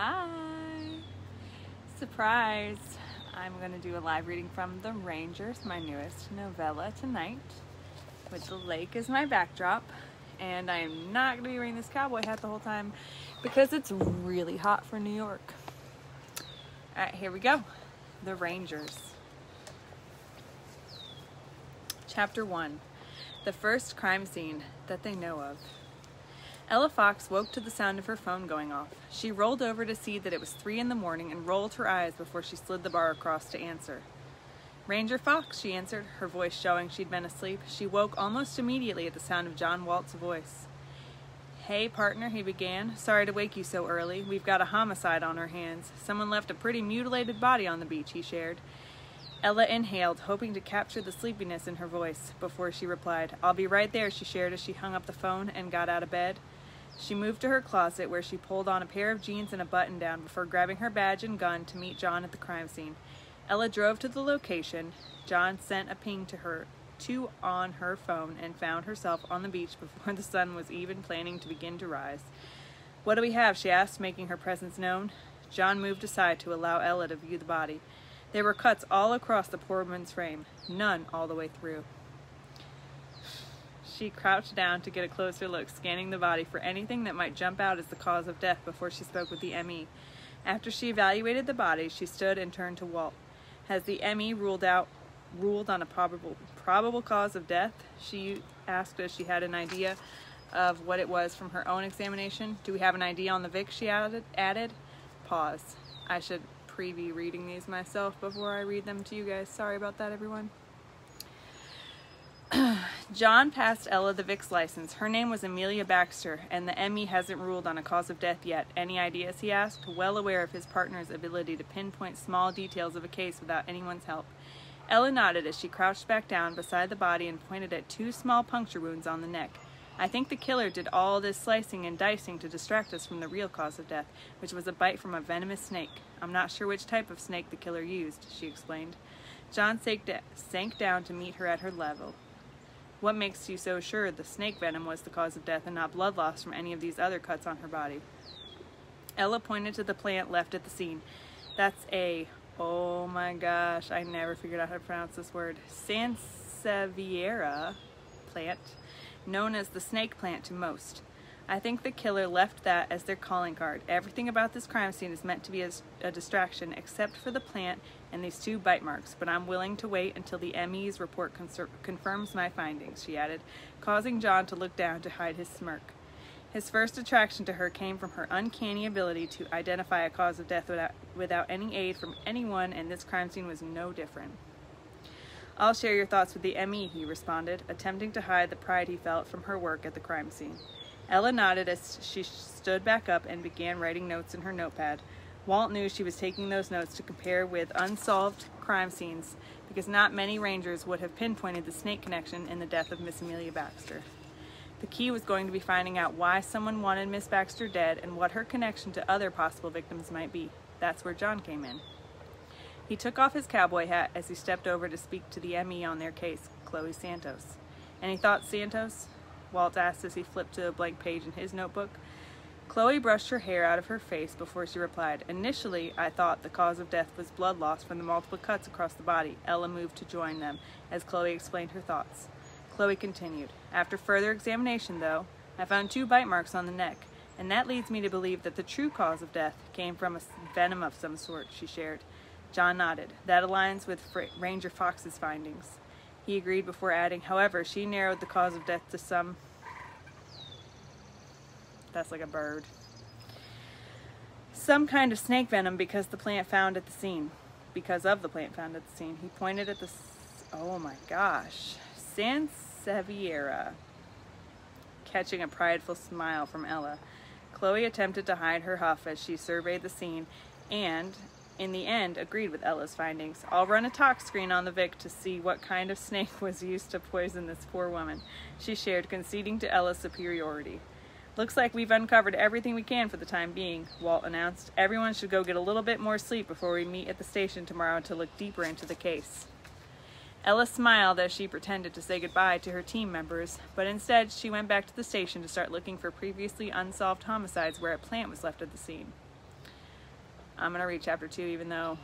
Hi! Surprise! I'm going to do a live reading from The Rangers, my newest novella tonight, with the lake as my backdrop. And I am not going to be wearing this cowboy hat the whole time because it's really hot for New York. Alright, here we go. The Rangers. Chapter 1. The first crime scene that they know of. Ella Fox woke to the sound of her phone going off. She rolled over to see that it was 3 in the morning and rolled her eyes before she slid the bar across to answer. "Ranger Fox," she answered, her voice showing she'd been asleep. She woke almost immediately at the sound of John Walt's voice. "Hey, partner," he began. "Sorry to wake you so early. We've got a homicide on our hands. Someone left a pretty mutilated body on the beach," he shared. Ella inhaled, hoping to capture the sleepiness in her voice, before she replied. "I'll be right there," she shared as she hung up the phone and got out of bed. She moved to her closet, where she pulled on a pair of jeans and a button-down before grabbing her badge and gun to meet John at the crime scene. Ella drove to the location. John sent a ping to her on her phone and found herself on the beach before the sun was even planning to begin to rise. "What do we have?" she asked, making her presence known. John moved aside to allow Ella to view the body. There were cuts all across the poor woman's frame, none all the way through. She crouched down to get a closer look, scanning the body for anything that might jump out as the cause of death before she spoke with the M.E. After she evaluated the body, she stood and turned to Walt. "Has the M.E. ruled on a probable cause of death?" she asked as she had an idea of what it was from her own examination. "Do we have an ID on the Vic?" she added. Pause. I should preview reading these myself before I read them to you guys. Sorry about that, everyone. John passed Ella the Vic's license. Her name was Amelia Baxter, and the M.E. hasn't ruled on a cause of death yet. Any ideas, he asked, well aware of his partner's ability to pinpoint small details of a case without anyone's help. Ella nodded as she crouched back down beside the body and pointed at 2 small puncture wounds on the neck. "I think the killer did all this slicing and dicing to distract us from the real cause of death, which was a bite from a venomous snake. I'm not sure which type of snake the killer used," she explained. John sank down to meet her at her level. "What makes you so sure the snake venom was the cause of death and not blood loss from any of these other cuts on her body?" Ella pointed to the plant left at the scene. "That's oh my gosh, I never figured out how to pronounce this word, Sansevieria plant, known as the snake plant to most. I think the killer left that as their calling card. Everything about this crime scene is meant to be a distraction except for the plant and these 2 bite marks, but I'm willing to wait until the M.E.'s report confirms my findings," she added, causing John to look down to hide his smirk. His first attraction to her came from her uncanny ability to identify a cause of death without any aid from anyone, and this crime scene was no different. "I'll share your thoughts with the M.E., he responded, attempting to hide the pride he felt from her work at the crime scene. Ella nodded as she stood back up and began writing notes in her notepad. Walt knew she was taking those notes to compare with unsolved crime scenes because not many rangers would have pinpointed the snake connection in the death of Miss Amelia Baxter. The key was going to be finding out why someone wanted Miss Baxter dead and what her connection to other possible victims might be. That's where John came in. He took off his cowboy hat as he stepped over to speak to the M.E. on their case, Chloe Santos. "Any thoughts, Santos?" Walt asked as he flipped to a blank page in his notebook. Chloe brushed her hair out of her face before she replied. "Initially, I thought the cause of death was blood loss from the multiple cuts across the body." Ella moved to join them as Chloe explained her thoughts. Chloe continued. "After further examination, though, I found 2 bite marks on the neck, and that leads me to believe that the true cause of death came from a venom of some sort," she shared. John nodded. "That aligns with Ranger Fox's findings," he agreed before adding, "However, she narrowed the cause of death to some..." That's like a bird. "Some kind of snake venom because of the plant found at the scene. He pointed at the... Oh my gosh. Sansevieria. Catching a prideful smile from Ella. Chloe attempted to hide her huff as she surveyed the scene and, in the end, agreed with Ella's findings. "I'll run a talk screen on the Vic to see what kind of snake was used to poison this poor woman," she shared, conceding to Ella's superiority. "Looks like we've uncovered everything we can for the time being," Walt announced. "Everyone should go get a little bit more sleep before we meet at the station tomorrow to look deeper into the case." Ella smiled as she pretended to say goodbye to her team members, but instead she went back to the station to start looking for previously unsolved homicides where a plant was left at the scene. I'm going to read chapter 2 even though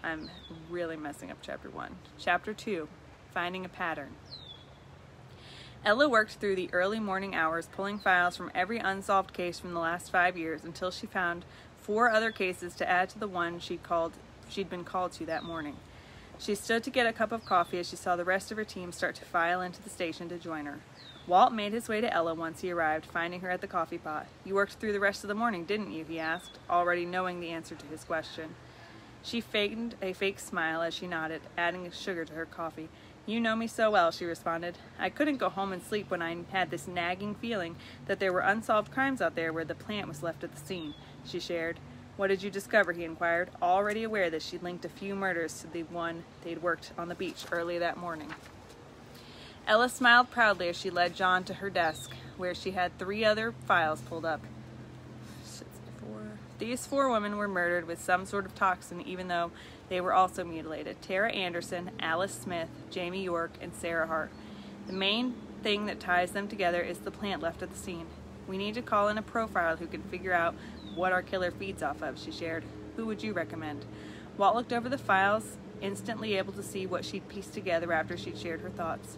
I'm really messing up chapter 1. Chapter 2, Finding a Pattern. Ella worked through the early morning hours, pulling files from every unsolved case from the last 5 years until she found 4 other cases to add to the one she'd been called to that morning. She stood to get a cup of coffee as she saw the rest of her team start to file into the station to join her. Walt made his way to Ella once he arrived, finding her at the coffee pot. "You worked through the rest of the morning, didn't you?" he asked, already knowing the answer to his question. She feigned a fake smile as she nodded, adding sugar to her coffee. "You know me so well," she responded. "I couldn't go home and sleep when I had this nagging feeling that there were unsolved crimes out there where the plant was left at the scene," she shared. "What did you discover?" he inquired, already aware that she'd linked a few murders to the one they'd worked on the beach early that morning. Ella smiled proudly as she led John to her desk, where she had 3 other files pulled up. These 4 women were murdered with some sort of toxin, even though they were also mutilated. Tara Anderson, Alice Smith, Jamie York, and Sarah Hart. The main thing that ties them together is the plant left at the scene. "We need to call in a profiler who can figure out what our killer feeds off of," she shared. "Who would you recommend?" Walt looked over the files, instantly able to see what she'd pieced together after she'd shared her thoughts.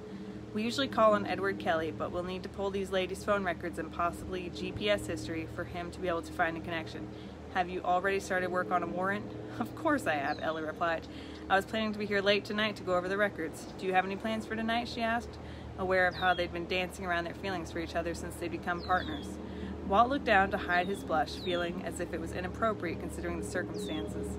"We usually call on Edward Kelly, but we'll need to pull these ladies' phone records and possibly GPS history for him to be able to find a connection. Have you already started work on a warrant?" "Of course I have," Ella replied. "I was planning to be here late tonight to go over the records. Do you have any plans for tonight?" she asked, aware of how they'd been dancing around their feelings for each other since they'd become partners. Walt looked down to hide his blush, feeling as if it was inappropriate considering the circumstances.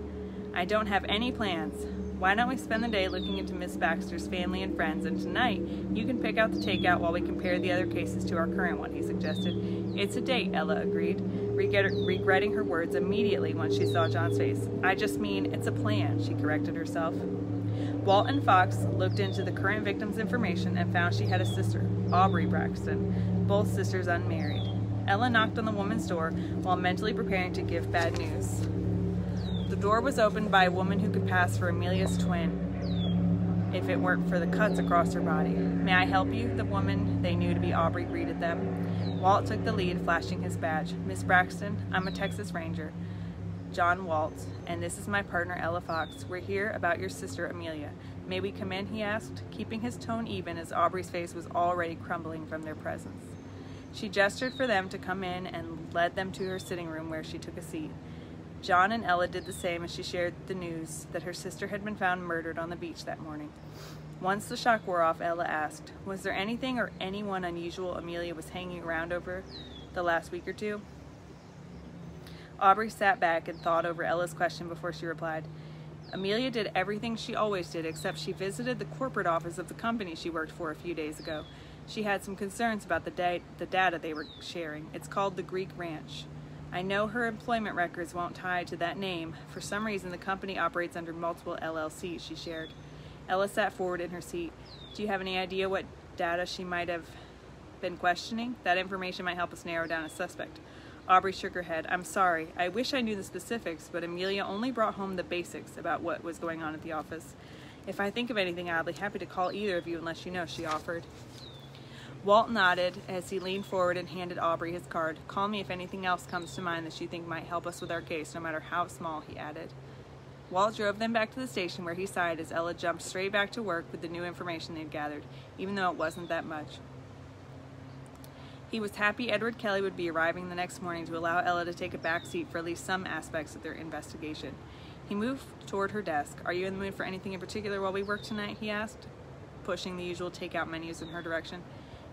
"I don't have any plans. Why don't we spend the day looking into Miss Baxter's family and friends, and tonight you can pick out the takeout while we compare the other cases to our current one," he suggested. "It's a date," Ella agreed, regretting her words immediately once she saw John's face. "I just mean, it's a plan," she corrected herself. Walt and Fox looked into the current victim's information and found she had a sister, Aubrey Braxton, both sisters unmarried. Ella knocked on the woman's door while mentally preparing to give bad news. The door was opened by a woman who could pass for Amelia's twin, if it weren't for the cuts across her body. "May I help you?" the woman they knew to be Aubrey greeted them. Walt took the lead, flashing his badge. "Miss Braxton, I'm a Texas Ranger, John Walt, and this is my partner Ella Fox. We're here about your sister Amelia. May we come in?" he asked, keeping his tone even as Aubrey's face was already crumbling from their presence. She gestured for them to come in and led them to her sitting room, where she took a seat. John and Ella did the same as she shared the news that her sister had been found murdered on the beach that morning. Once the shock wore off, Ella asked, "Was there anything or anyone unusual Amelia was hanging around over the last week or 2? Aubrey sat back and thought over Ella's question before she replied. Amelia did everything she always did, except she visited the corporate office of the company she worked for a few days ago. She had some concerns about the data they were sharing. It's called the Greek Ranch. I know her employment records won't tie to that name. For some reason, the company operates under multiple LLCs," she shared. Ella sat forward in her seat. "Do you have any idea what data she might have been questioning? That information might help us narrow down a suspect." Aubrey shook her head. "I'm sorry. I wish I knew the specifics, but Amelia only brought home the basics about what was going on at the office. If I think of anything, I'll be happy to call either of you and let you know," she offered. Walt nodded as he leaned forward and handed Aubrey his card. "Call me if anything else comes to mind that you think might help us with our case, no matter how small," he added. Walt drove them back to the station, where he sighed as Ella jumped straight back to work with the new information they'd gathered, even though it wasn't that much. He was happy Edward Kelly would be arriving the next morning to allow Ella to take a back seat for at least some aspects of their investigation. He moved toward her desk. "Are you in the mood for anything in particular while we work tonight?" he asked, pushing the usual takeout menus in her direction.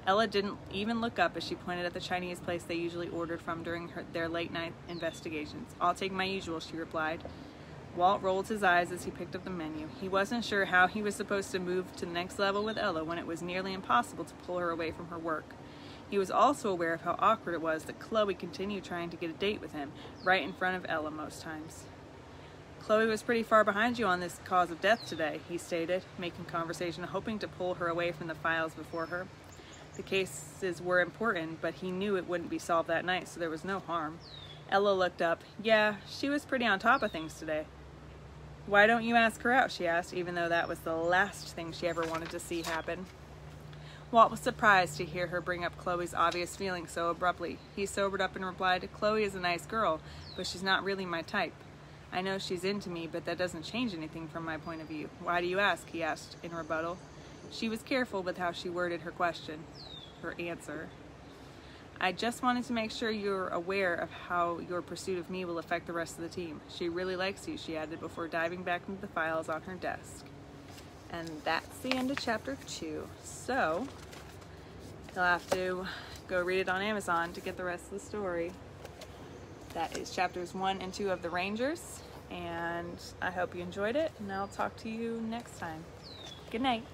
Ella didn't even look up as she pointed at the Chinese place they usually ordered from during their late-night investigations. "I'll take my usual," she replied. Walt rolled his eyes as he picked up the menu. He wasn't sure how he was supposed to move to the next level with Ella when it was nearly impossible to pull her away from her work. He was also aware of how awkward it was that Chloe continued trying to get a date with him, right in front of Ella most times. "Chloe was pretty far behind you on this cause of death today," he stated, making conversation, hoping to pull her away from the files before her. The cases were important, but he knew it wouldn't be solved that night, so there was no harm. Ella looked up. "Yeah, she was pretty on top of things today." "Why don't you ask her out?" she asked, even though that was the last thing she ever wanted to see happen. Walt was surprised to hear her bring up Chloe's obvious feelings so abruptly. He sobered up and replied, "Chloe is a nice girl, but she's not really my type." I know she's into me, but that doesn't change anything from my point of view. Why do you ask? He asked in rebuttal. She was careful with how she worded her question, her answer. I just wanted to make sure you're aware of how your pursuit of me will affect the rest of the team. She really likes you, she added before diving back into the files on her desk. And that's the end of chapter 2. So, you'll have to go read it on Amazon to get the rest of the story. That is chapters 1 and 2 of The Rangers. And I hope you enjoyed it, and I'll talk to you next time. Good night.